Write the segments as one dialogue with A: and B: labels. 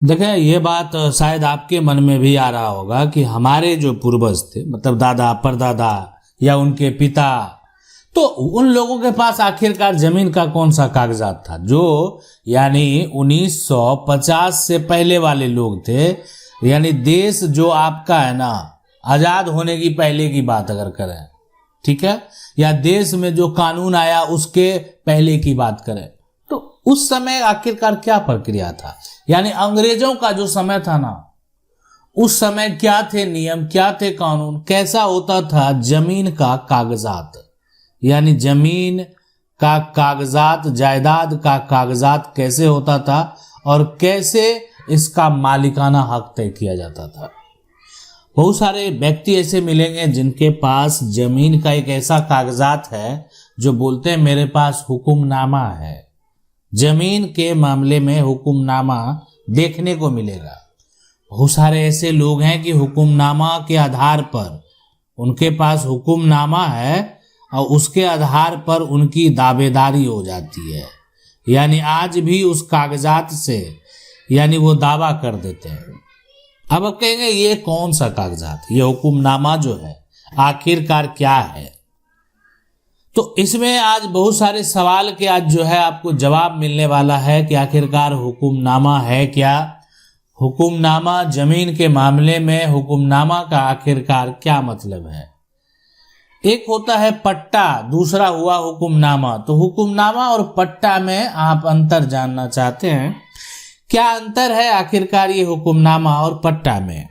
A: देखें, ये बात शायद आपके मन में भी आ रहा होगा कि हमारे जो पूर्वज थे, मतलब दादा परदादा या उनके पिता, तो उन लोगों के पास आखिरकार जमीन का कौन सा कागजात था। जो यानी 1950 से पहले वाले लोग थे, यानी देश जो आपका है ना, आजाद होने की पहले की बात अगर करें, ठीक है, या देश में जो कानून आया उसके पहले की बात करें, तो उस समय आखिरकार क्या प्रक्रिया था। यानी अंग्रेजों का जो समय था ना, उस समय क्या थे नियम, क्या थे कानून, कैसा होता था जमीन का कागजात, यानी जमीन का कागजात, जायदाद का कागजात कैसे होता था और कैसे इसका मालिकाना हक तय किया जाता था। बहुत सारे व्यक्ति ऐसे मिलेंगे जिनके पास जमीन का एक ऐसा कागजात है जो बोलते हैं मेरे पास हुक्मनामा है। जमीन के मामले में हुक्मनामा देखने को मिलेगा। बहुत सारे ऐसे लोग हैं कि हुक्मनामा के आधार पर उनके पास हुक्मनामा है और उसके आधार पर उनकी दावेदारी हो जाती है, यानी आज भी उस कागजात से यानी वो दावा कर देते हैं। अब आप कहेंगे ये कौन सा कागजात, ये हुक्मनामा जो है आखिरकार क्या है। तो इसमें आज बहुत सारे सवाल के आज जो है आपको जवाब मिलने वाला है कि आखिरकार हुक्मनामा है क्या, हुक्मनामा जमीन के मामले में हुक्मनामा का आखिरकार क्या मतलब है। एक होता है पट्टा, दूसरा हुआ हुक्मनामा। तो हुक्मनामा और पट्टा में आप अंतर जानना चाहते हैं, क्या अंतर है आखिरकार ये हुक्मनामा और पट्टा में।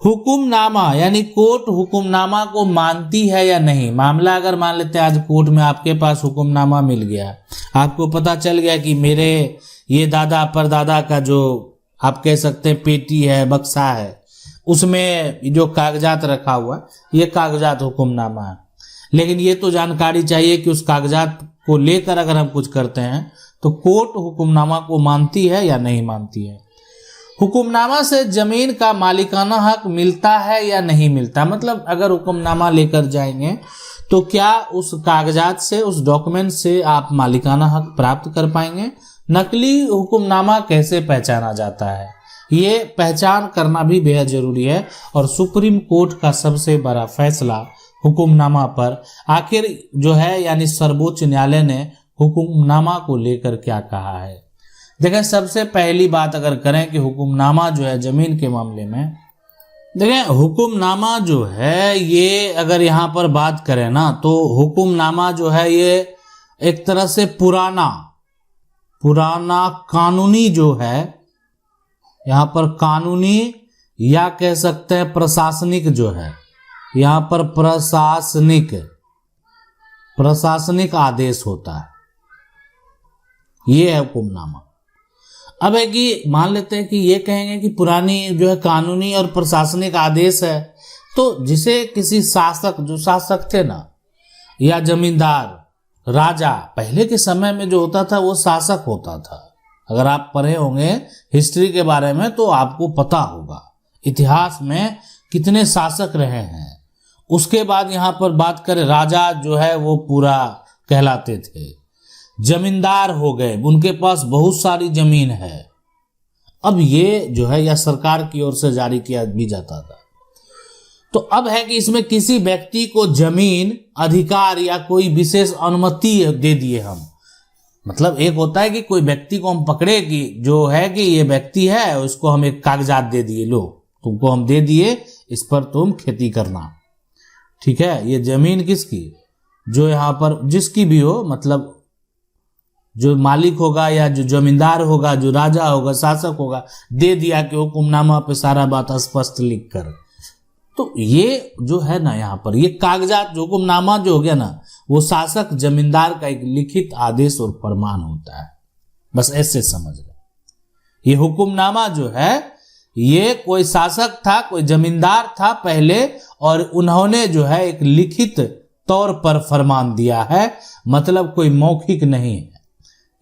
A: हुक्मनामा यानी कोर्ट हुक्मनामा को मानती है या नहीं। मामला अगर मान लेते हैं आज कोर्ट में आपके पास हुक्मनामा मिल गया, आपको पता चल गया कि मेरे ये दादा परदादा का जो आप कह सकते हैं पेटी है, बक्सा है, उसमें जो कागजात रखा हुआ ये कागजात हुक्मनामा है। लेकिन ये तो जानकारी चाहिए कि उस कागजात को लेकर अगर हम कुछ करते हैं तो कोर्ट हुक्मनामा को मानती है या नहीं मानती है। हुक्मनामा से जमीन का मालिकाना हक मिलता है या नहीं मिलता। मतलब अगर हुक्मनामा लेकर जाएंगे तो क्या उस कागजात से, उस डॉक्यूमेंट से आप मालिकाना हक प्राप्त कर पाएंगे। नकली हुक्मनामा कैसे पहचाना जाता है, ये पहचान करना भी बेहद जरूरी है। और सुप्रीम कोर्ट का सबसे बड़ा फैसला हुक्मनामा पर आखिर जो है, यानी सर्वोच्च न्यायालय ने हुक्मनामा को लेकर क्या कहा है। देखें, सबसे पहली बात अगर करें कि हुक्मनामा जो है जमीन के मामले में, देखें हुक्मनामा जो है ये अगर यहाँ पर बात करें ना, तो हुक्मनामा जो है ये एक तरह से पुराना कानूनी जो है, यहाँ पर कानूनी या कह सकते हैं प्रशासनिक जो है, यहाँ पर प्रशासनिक आदेश होता है, ये है हुक्मनामा। अब है कि मान लेते हैं कि ये कहेंगे कि पुरानी जो है कानूनी और प्रशासनिक आदेश है, तो जिसे किसी शासक, जो शासक थे ना, या जमींदार, राजा, पहले के समय में जो होता था वो शासक होता था। अगर आप पढ़े होंगे हिस्ट्री के बारे में तो आपको पता होगा इतिहास में कितने शासक रहे हैं। उसके बाद यहाँ पर बात करें, राजा जो है वो पूरा कहलाते थे, जमींदार हो गए, उनके पास बहुत सारी जमीन है। अब ये जो है या सरकार की ओर से जारी किया भी जाता था। तो अब है कि इसमें किसी व्यक्ति को जमीन अधिकार या कोई विशेष अनुमति दे दिए हम। मतलब एक होता है कि कोई व्यक्ति को हम पकड़े कि जो है कि ये व्यक्ति है, उसको हम एक कागजात दे दिए, लो तुमको हम दे दिए, इस पर तुम खेती करना, ठीक है। ये जमीन किसकी, जो यहाँ पर जिसकी भी हो, मतलब जो मालिक होगा या जो जमींदार होगा, जो राजा होगा, शासक होगा, दे दिया कि हुक्मनामा पे सारा बात स्पष्ट लिख कर। तो ये जो है ना, यहाँ पर ये कागजात जो हुक्मनामा जो हो गया ना, वो शासक जमींदार का एक लिखित आदेश और फरमान होता है। बस ऐसे समझ लो, ये हुक्मनामा जो है ये कोई शासक था, कोई जमींदार था पहले, और उन्होंने जो है एक लिखित तौर पर फरमान दिया है। मतलब कोई मौखिक नहीं है,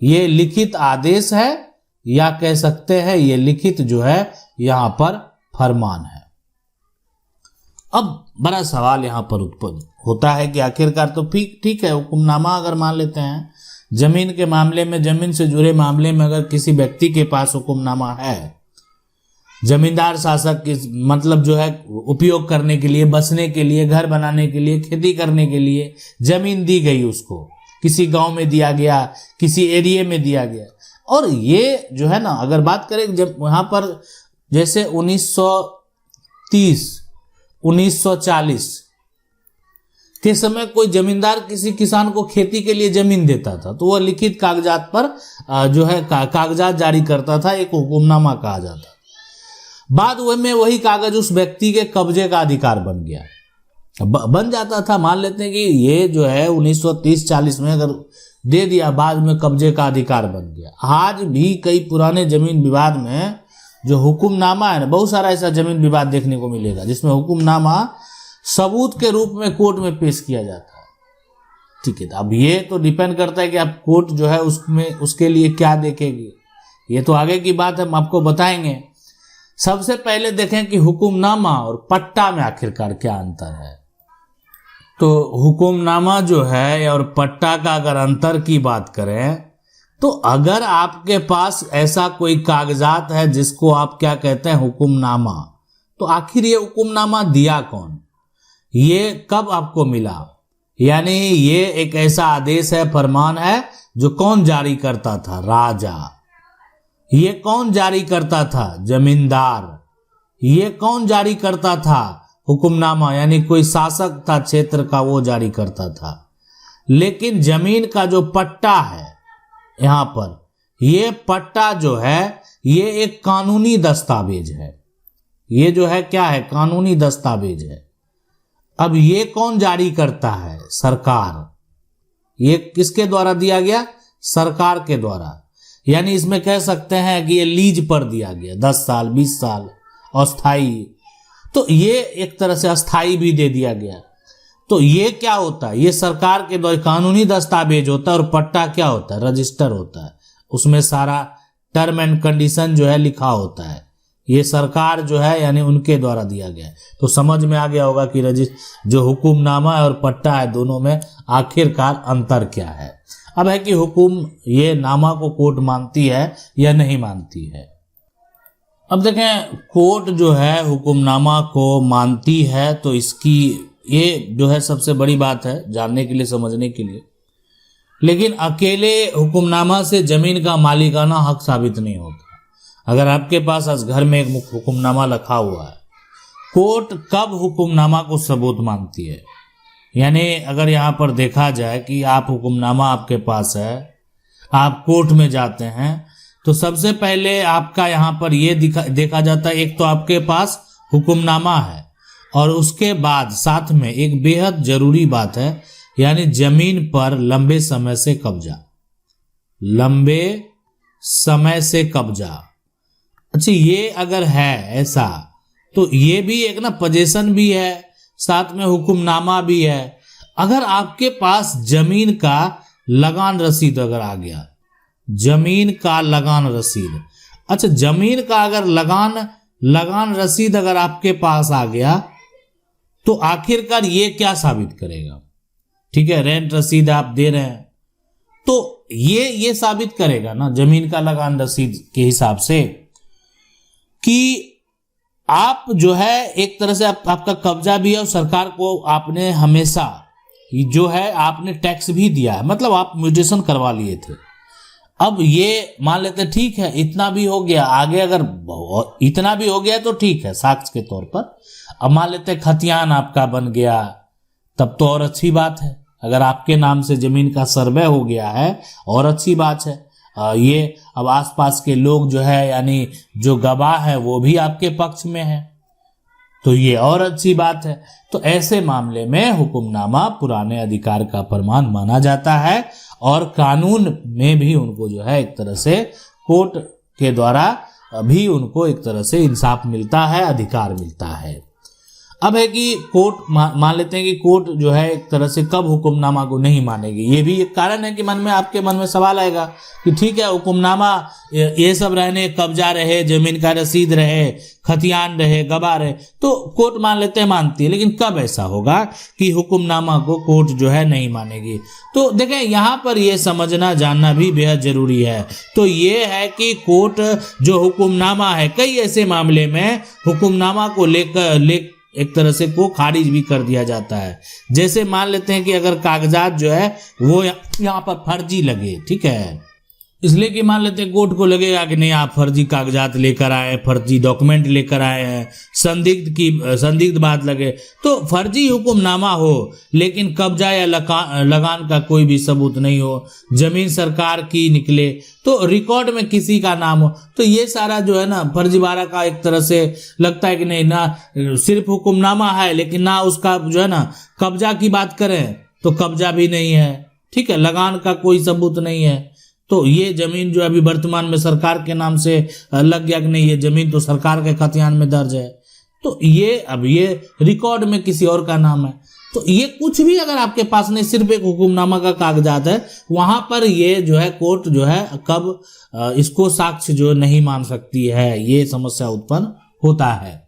A: ये लिखित आदेश है, या कह सकते हैं ये लिखित जो है यहाँ पर फरमान है। अब बड़ा सवाल यहाँ पर उत्पन्न होता है कि आखिरकार तो ठीक है, हुक्मनामा अगर मान लेते हैं जमीन के मामले में, जमीन से जुड़े मामले में अगर किसी व्यक्ति के पास हुक्मनामा है जमींदार शासक की मतलब जो है उपयोग करने के लिए, बसने के लिए, घर बनाने के लिए, खेती करने के लिए जमीन दी गई उसको, किसी गांव में दिया गया, किसी एरिया में दिया गया। और ये जो है ना, अगर बात करें जब वहाँ पर जैसे 1930 1940 के समय कोई जमींदार किसी किसान को खेती के लिए जमीन देता था तो वह लिखित कागजात पर जो है कागजात जारी करता था, एक हुकुमनामा कहा जाता। बाद में वही कागज उस व्यक्ति के कब्जे का अधिकार बन गया, बन जाता था। मान लेते हैं कि ये जो है 1930-40 में अगर दे दिया, बाद में कब्जे का अधिकार बन गया। आज भी कई पुराने जमीन विवाद में जो हुकुमनामा है ना, बहुत सारा ऐसा जमीन विवाद देखने को मिलेगा जिसमें हुकुमनामा सबूत के रूप में कोर्ट में पेश किया जाता है। ठीक है, अब ये तो डिपेंड करता है कि आप कोर्ट जो है उसमें उसके लिए क्या देखेगी, ये तो आगे की बात हम आपको बताएंगे। सबसे पहले देखें कि हुकुमनामा और पट्टा में आखिरकार क्या अंतर है। तो हुकुमनामा जो है और पट्टा का अगर अंतर की बात करें तो अगर आपके पास ऐसा कोई कागजात है जिसको आप क्या कहते हैं हुकुमनामा, तो आखिर ये हुकुमनामा दिया कौन, ये कब आपको मिला, यानी ये एक ऐसा आदेश है, फरमान है जो कौन जारी करता था, राजा। ये कौन जारी करता था, जमींदार। ये कौन जारी करता था, हुकुमनामा, यानी कोई शासक था क्षेत्र का, वो जारी करता था। लेकिन जमीन का जो पट्टा है यहां पर, ये पट्टा जो है ये एक कानूनी दस्तावेज है। ये जो है क्या है, कानूनी दस्तावेज है। अब ये कौन जारी करता है, सरकार। ये किसके द्वारा दिया गया, सरकार के द्वारा। यानी इसमें कह सकते हैं कि ये लीज पर दिया गया, 10 साल 20 साल अस्थाई, तो ये एक तरह से अस्थाई भी दे दिया गया। तो ये क्या होता है, ये सरकार के द्वारा कानूनी दस्तावेज होता है। और पट्टा क्या होता है, रजिस्टर होता है, उसमें सारा टर्म एंड कंडीशन जो है लिखा होता है। ये सरकार जो है यानी उनके द्वारा दिया गया है। तो समझ में आ गया होगा कि जो हुकुमनामा और पट्टा है दोनों में आखिरकार अंतर क्या है। अब है कि हुकुम ये नामा को कोर्ट मानती है या नहीं मानती है। अब देखें, कोर्ट जो है हुकुमनामा को मानती है, तो इसकी ये जो है सबसे बड़ी बात है जानने के लिए, समझने के लिए। लेकिन अकेले हुकुमनामा से जमीन का मालिकाना हक साबित नहीं होता। अगर आपके पास आज घर में एक हुकुमनामा रखा हुआ है, कोर्ट कब हुकुमनामा को सबूत मानती है, यानी अगर यहाँ पर देखा जाए कि आप हुकुमनामा आपके पास है, आप कोर्ट में जाते हैं, तो सबसे पहले आपका यहाँ पर ये देखा जाता है, एक तो आपके पास हुकुमनामा है और उसके बाद साथ में एक बेहद जरूरी बात है, यानी जमीन पर लंबे समय से कब्जा। लंबे समय से कब्जा, अच्छा ये अगर है ऐसा, तो ये भी एक ना पोजीशन भी है, साथ में हुकुमनामा भी है। अगर आपके पास जमीन का लगान रसीद अगर आ गया, जमीन का लगान रसीद, अच्छा जमीन का अगर लगान रसीद अगर आपके पास आ गया, तो आखिरकार ये क्या साबित करेगा। ठीक है, रेंट रसीद आप दे रहे हैं, तो ये साबित करेगा ना जमीन का लगान रसीद के हिसाब से कि आप जो है एक तरह से आपका कब्जा भी है और सरकार को आपने हमेशा जो है आपने टैक्स भी दिया है, मतलब आप म्यूटेशन करवा लिए थे। अब ये मान लेते ठीक है, इतना भी हो गया, आगे अगर इतना भी हो गया तो ठीक है साक्ष्य के तौर पर। अब मान लेते खतियान आपका बन गया, तब तो और अच्छी बात है। अगर आपके नाम से जमीन का सर्वे हो गया है और अच्छी बात है। ये अब आसपास के लोग जो है यानी जो गवाह है वो भी आपके पक्ष में है, तो ये और अच्छी बात है। तो ऐसे मामले में हुकुमनामा पुराने अधिकार का प्रमाण माना जाता है और कानून में भी उनको जो है एक तरह से कोर्ट के द्वारा भी उनको एक तरह से इंसाफ मिलता है, अधिकार मिलता है। अब है कि कोर्ट मान लेते हैं कि कोर्ट जो है एक तरह से कब हुक्मनामा को नहीं मानेगी, ये भी एक कारण है कि आपके मन में सवाल आएगा कि ठीक है हुक्मनामा ये सब रहने, कब्जा रहे, जमीन का रसीद रहे, खतियान रहे, गवाह रहे, तो कोर्ट मान लेते हैं मानती है, लेकिन कब ऐसा होगा कि हुक्मनामा को कोर्ट जो है नहीं मानेगी। तो देखें यहाँ पर ये समझना जानना भी बेहद जरूरी है। तो ये है कि कोर्ट जो हुक्मनामा है, कई ऐसे मामले में हुक्मनामा को लेकर एक तरह से को खारिज भी कर दिया जाता है। जैसे मान लेते हैं कि अगर कागजात जो है वो यहाँ पर फर्जी लगे, ठीक है, इसलिए कि मान लेते हैं कोर्ट को लगेगा कि नहीं आप फर्जी कागजात लेकर आए, फर्जी डॉक्यूमेंट लेकर आए हैं, संदिग्ध बात लगे, तो फर्जी हुक्मनामा हो लेकिन कब्जा या लगान का कोई भी सबूत नहीं हो, जमीन सरकार की निकले, तो रिकॉर्ड में किसी का नाम हो, तो ये सारा जो है ना फर्जीवाड़ा का एक तरह से लगता है कि नहीं, ना सिर्फ हुक्मनामा है लेकिन ना उसका जो है ना कब्जा की बात करें तो कब्जा भी नहीं है, ठीक है, लगान का कोई सबूत नहीं है, तो ये जमीन जो अभी वर्तमान में सरकार के नाम से लग गया कि नहीं ये जमीन तो सरकार के खतियान में दर्ज है, तो ये अब ये रिकॉर्ड में किसी और का नाम है, तो ये कुछ भी अगर आपके पास नहीं, सिर्फ एक हुक्मनामा का कागजात है, वहां पर ये जो है कोर्ट जो है कब इसको साक्ष्य जो नहीं मान सकती है, ये समस्या उत्पन्न होता है।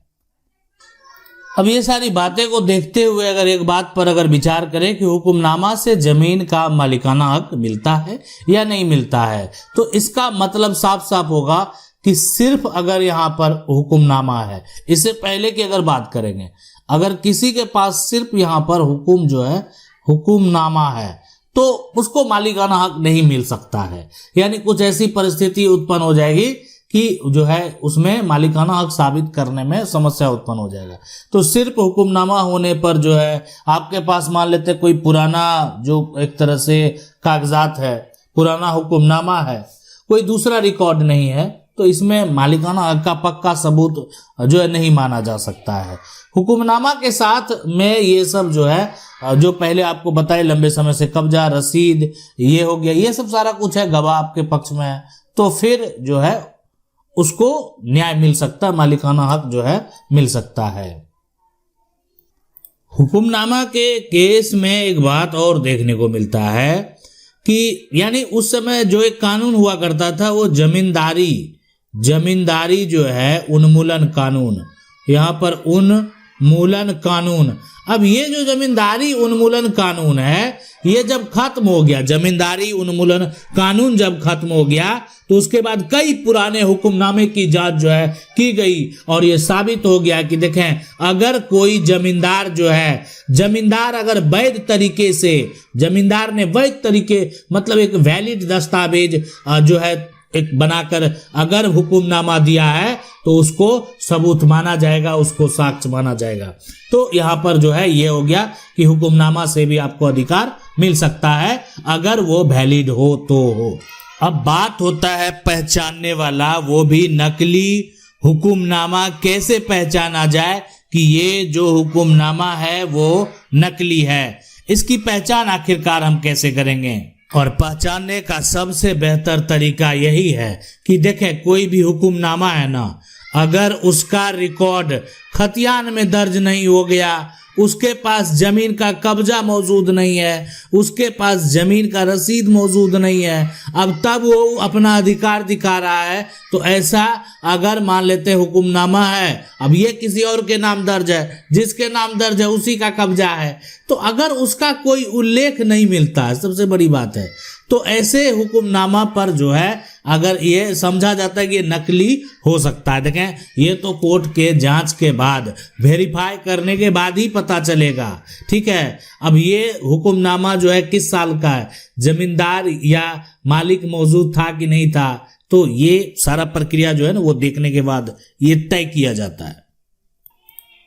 A: अब ये सारी बातें को देखते हुए अगर एक बात पर अगर विचार करें कि हुक्मनामा से जमीन का मालिकाना हक मिलता है या नहीं मिलता है, तो इसका मतलब साफ साफ होगा कि सिर्फ अगर यहाँ पर हुक्मनामा है, इससे पहले की अगर बात करेंगे, अगर किसी के पास सिर्फ यहाँ पर हुक्म जो है हुक्मनामा है तो उसको मालिकाना हक नहीं मिल सकता है, यानी कुछ ऐसी परिस्थिति उत्पन्न हो जाएगी कि जो है उसमें मालिकाना हक साबित करने में समस्या उत्पन्न हो जाएगा। तो सिर्फ हुक्मनामा होने पर जो है आपके पास मान लेते कोई पुराना जो एक तरह से कागजात है, पुराना हुक्मनामा है, कोई दूसरा रिकॉर्ड नहीं है, तो इसमें मालिकाना हक का पक्का सबूत जो है नहीं माना जा सकता है। हुक्मनामा के साथ में ये सब जो है जो पहले आपको बताए लंबे समय से कब्जा, रसीद, ये हो गया, ये सब सारा कुछ है, गवाह आपके पक्ष में है, तो फिर जो है उसको न्याय मिल सकता है, मालिकाना हक जो है मिल सकता है। हुक्मनामा के केस में एक बात और देखने को मिलता है कि यानी उस समय जो एक कानून हुआ करता था वो जमींदारी जो है उन्मूलन कानून, यहाँ पर उन्मूलन कानून। अब ये जो जमींदारी उन्मूलन कानून है ये जब खत्म हो गया, जमींदारी उन्मूलन कानून जब खत्म हो गया तो उसके बाद कई पुराने हुक्मनामे की जांच जो है की गई और ये साबित हो गया कि देखें अगर कोई जमींदार जो है, जमींदार अगर वैध तरीके से, जमींदार ने वैध तरीके मतलब एक वैलिड दस्तावेज जो है एक बनाकर अगर हुक्मनामा दिया है तो उसको सबूत माना जाएगा, उसको साक्ष्य माना जाएगा। तो यहाँ पर जो है ये हो गया कि हुक्मनामा से भी आपको अधिकार मिल सकता है अगर वो वैलिड हो तो हो। अब बात होता है पहचानने वाला, वो भी नकली हुक्मनामा कैसे पहचाना जाए कि ये जो हुक्मनामा है वो नकली है, इसकी पहचान आखिरकार हम कैसे करेंगे। और पहचानने का सबसे बेहतर तरीका यही है कि देखें कोई भी हुक्मनामा है ना, अगर उसका रिकॉर्ड खतियान में दर्ज नहीं हो गया, उसके पास जमीन का कब्जा मौजूद नहीं है, उसके पास जमीन का रसीद मौजूद नहीं है, अब तब वो अपना अधिकार दिखा रहा है, तो ऐसा अगर मान लेते हुक्मनामा है, अब ये किसी और के नाम दर्ज है, जिसके नाम दर्ज है उसी का कब्जा है, तो अगर उसका कोई उल्लेख नहीं मिलता है, सबसे बड़ी बात है, तो ऐसे हुक्मनामा पर जो है अगर ये समझा जाता है कि ये नकली हो सकता है। देखें ये तो कोर्ट के जांच के बाद, वेरीफाई करने के बाद ही पता चलेगा, ठीक है। अब ये हुक्मनामा जो है किस साल का है, जमींदार या मालिक मौजूद था कि नहीं था, तो ये सारा प्रक्रिया जो है ना वो देखने के बाद ये तय किया जाता है।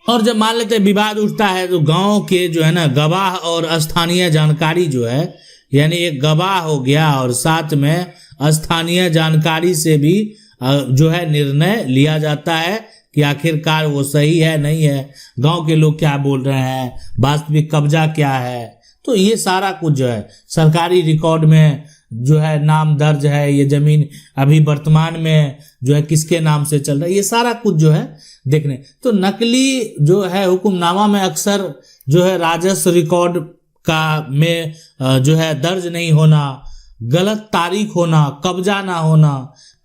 A: और जब मान लेते विवाद उठता है तो गांव के जो है ना गवाह और स्थानीय जानकारी जो है, यानी एक गवाह हो गया और साथ में स्थानीय जानकारी से भी जो है निर्णय लिया जाता है कि आखिरकार वो सही है नहीं है, गांव के लोग क्या बोल रहे हैं, वास्तविक कब्जा क्या है, तो ये सारा कुछ जो है सरकारी रिकॉर्ड में जो है नाम दर्ज है, ये जमीन अभी वर्तमान में जो है किसके नाम से चल रहा है, ये सारा कुछ जो है देखने। तो नकली जो है हुक्मनामा में अक्सर जो है राजस्व रिकॉर्ड का में जो है दर्ज नहीं होना, गलत तारीख होना, कब्जा ना होना,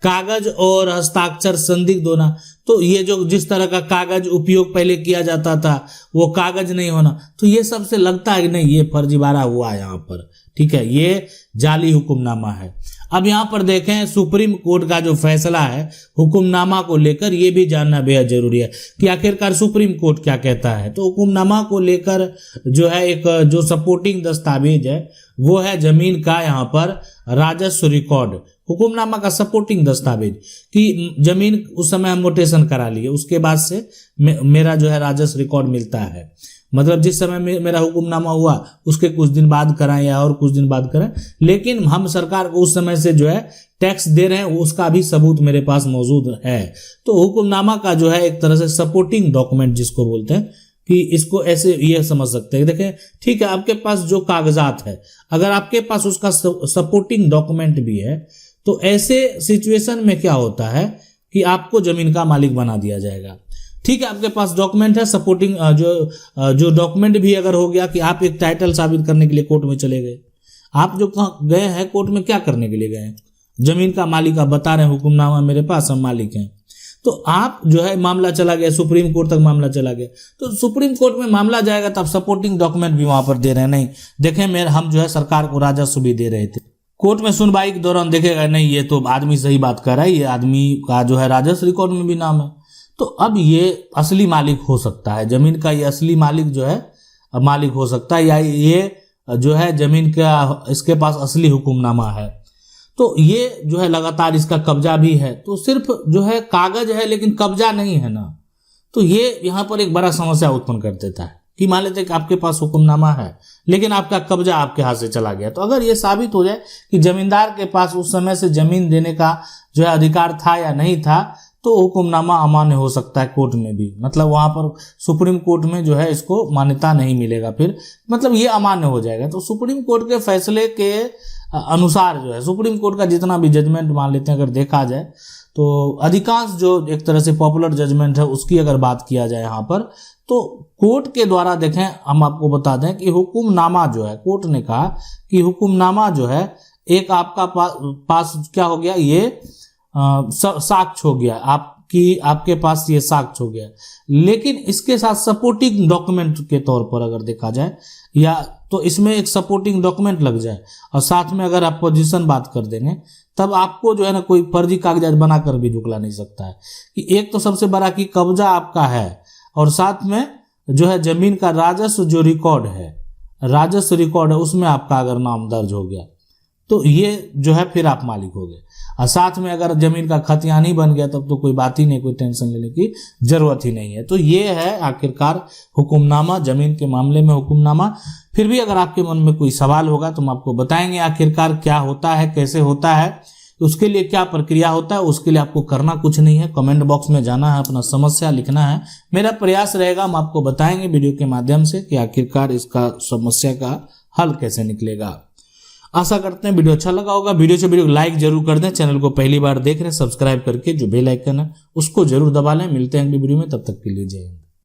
A: कागज और हस्ताक्षर संदिग्ध होना। तो ये जो जिस तरह का कागज उपयोग पहले किया जाता था वो कागज नहीं होना, तो ये सबसे लगता है कि नहीं ये फर्जीवाड़ा हुआ यहाँ पर, ठीक है, ये जाली हुक्मनामा है। अब यहाँ पर देखें सुप्रीम कोर्ट का जो फैसला है हुक्मनामा को लेकर, ये भी जानना बेहद जरूरी है कि आखिरकार सुप्रीम कोर्ट क्या कहता है। तो हुक्मनामा को लेकर जो है एक जो सपोर्टिंग दस्तावेज है वो है जमीन का यहाँ पर राजस्व रिकॉर्ड, हुक्मनामा का सपोर्टिंग दस्तावेज कि जमीन उस समय हम मोटेशन करा लिए, उसके बाद से मेरा जो है राजस्व रिकॉर्ड मिलता है। मतलब जिस समय मेरा हुक्मनामा हुआ उसके कुछ दिन बाद कराएं या और कुछ दिन बाद कराएं, लेकिन हम सरकार को उस समय से जो है टैक्स दे रहे हैं उसका भी सबूत मेरे पास मौजूद है। तो हुक्मनामा का जो है एक तरह से सपोर्टिंग डॉक्यूमेंट जिसको बोलते हैं कि इसको ऐसे ये समझ सकते हैं, देखें ठीक है आपके पास जो कागजात है अगर आपके पास उसका सपोर्टिंग डॉक्यूमेंट भी है तो ऐसे सिचुएशन में क्या होता है कि आपको जमीन का मालिक बना दिया जाएगा। ठीक है आपके पास डॉक्यूमेंट है सपोर्टिंग, जो डॉक्यूमेंट भी अगर हो गया कि आप एक टाइटल साबित करने के लिए कोर्ट में चले गए, आप जो गए हैं कोर्ट में क्या करने के लिए गए हैं, जमीन का मालिक आप बता रहे हैं हुक्मनामा मेरे पास हम मालिक हैं, तो आप जो है मामला चला गया सुप्रीम कोर्ट तक मामला चला गया, तो सुप्रीम कोर्ट में मामला जाएगा तो आप सपोर्टिंग डॉक्यूमेंट भी वहां पर दे रहे हैं, नहीं देखें हम जो है सरकार को राजस्व भी दे रहे थे, कोर्ट में सुनवाई के दौरान देखेगा नहीं ये तो आदमी सही बात कर रहा है, ये आदमी का जो है राजस्व रिकॉर्ड में भी नाम है, तो अब ये असली मालिक हो सकता है जमीन का, ये असली मालिक जो है मालिक हो सकता है, या ये जो है जमीन का इसके पास असली हुक्मनामा है, तो ये जो है लगातार इसका कब्जा भी है, तो सिर्फ जो है कागज है लेकिन कब्जा नहीं है ना, तो ये यहाँ पर एक बड़ा समस्या उत्पन्न कर देता है कि मान लेते कि आपके पास हुक्मनामा है लेकिन आपका कब्जा आपके हाथ से चला गया, तो अगर ये साबित हो जाए कि जमींदार के पास उस समय से जमीन देने का जो है अधिकार था या नहीं था, तो हुक्मनामा अमान्य हो सकता है कोर्ट में भी, मतलब वहां पर सुप्रीम कोर्ट में जो है इसको मान्यता नहीं मिलेगा, फिर मतलब ये अमान्य हो जाएगा। तो सुप्रीम कोर्ट के फैसले के अनुसार जो है सुप्रीम कोर्ट का जितना भी जजमेंट मान लेते हैं अगर देखा जाए तो अधिकांश जो एक तरह से पॉपुलर जजमेंट है उसकी अगर बात किया जाए यहाँ पर, तो कोर्ट के द्वारा देखें हम आपको बता दें कि हुक्मनामा जो है कोर्ट ने कहा कि हुक्मनामा जो है एक आपका पास क्या हो गया, ये साक्ष्य हो गया आपके पास ये साक्ष्य हो गया, लेकिन इसके साथ सपोर्टिंग डॉक्यूमेंट के तौर पर अगर देखा जाए या तो इसमें एक सपोर्टिंग डॉक्यूमेंट लग जाए और साथ में अगर आप पोजीशन बात कर देंगे तब आपको जो है ना कोई फर्जी कागजात बनाकर भी झुकला नहीं सकता है कि एक तो सबसे बड़ा कि कब्जा आपका है और साथ में जो है जमीन का राजस्व जो रिकॉर्ड है उसमें आपका अगर नाम दर्ज हो गया तो ये जो है फिर आप मालिक हो गए, और साथ में अगर जमीन का खतियानी बन गया तब तो कोई बात ही नहीं, कोई टेंशन लेने की जरूरत ही नहीं है। तो ये है आखिरकार हुक्मनामा, जमीन के मामले में हुक्मनामा। फिर भी अगर आपके मन में कोई सवाल होगा तो हम आपको बताएंगे आखिरकार क्या होता है, कैसे होता है, उसके लिए क्या प्रक्रिया होता है। उसके लिए आपको करना कुछ नहीं है, कमेंट बॉक्स में जाना है, अपना समस्या लिखना है, मेरा प्रयास रहेगा हम आपको बताएंगे वीडियो के माध्यम से कि आखिरकार इसका समस्या का हल कैसे निकलेगा। आशा करते हैं वीडियो अच्छा लगा होगा। वीडियो लाइक जरूर कर दें, चैनल को पहली बार देख रहे हैं सब्सक्राइब करके जो बेल आइकन है उसको जरूर दबा लें। मिलते हैं अगली वीडियो में, तब तक के लिए जय हिंद।